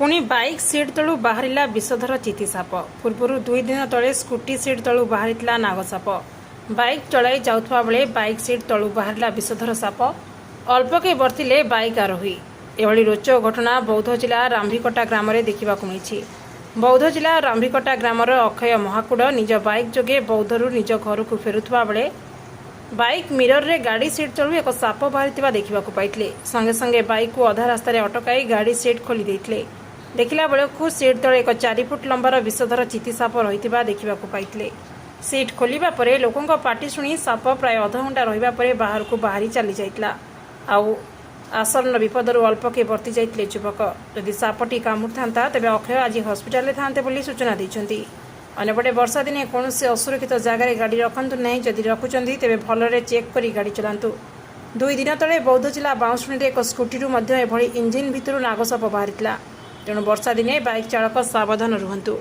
पुणी bike seat तलू बाहरिला विषधर चितिसाप। पूर्व 2 दिन तले स्कूटी सीट तलू बाहरिला नागसाप। बाइक चलाई जाउथवा बेले बाइक सीट तलू बाहरिला विषधर साप। अल्पके बर्तिले बाइक आरोही। एभली रोचक घटना बौद्ध जिला रामभिकटा ग्राम में देखा मिली। बौद्ध जिला रामभिकटा ग्रामर अक्षय महाकूड़ निज बाइक जोगे बौद्धरू निज घर को फेरुवा बेले बाइक मिरर रे गाड़ी सीट तलू एक साप बाहरी देखा पाइले। संगे संगे बाइक को अधा रास्तार अटकाई गाड़ी सीट खोली देते। देखला बेलू सीट तले एक 4 फुट लंबार विषधर चितिसाप रही देखा पाइले। सीट खोलिबा परे लोकों पाटी शुणी साप प्राय अध घंटा रहिबा परे बाहर को बाहरी चली जाइतला। आउ आसन्न विपदर अल्पके बर्ती जाइतले युवक। यदि सापटी कामुड़ था तेज अक्षय आज हस्पिटाल थांते बोली सूचना देइछन्ती। अन्यपटे वर्षा दिने कौन से असुरक्षित जगार गाड़ी रखु ना। जदि रखुंट तेज भलरे चेक करी गाड़ी चलांतु। 2 दिन तले बौद्ध जिला बाउंसुणी एक स्कूटी एभली इंजिन भितर नागसाप बाहरी। तेणु वर्षा दिने बाइक चालक सावधान रुहंतु।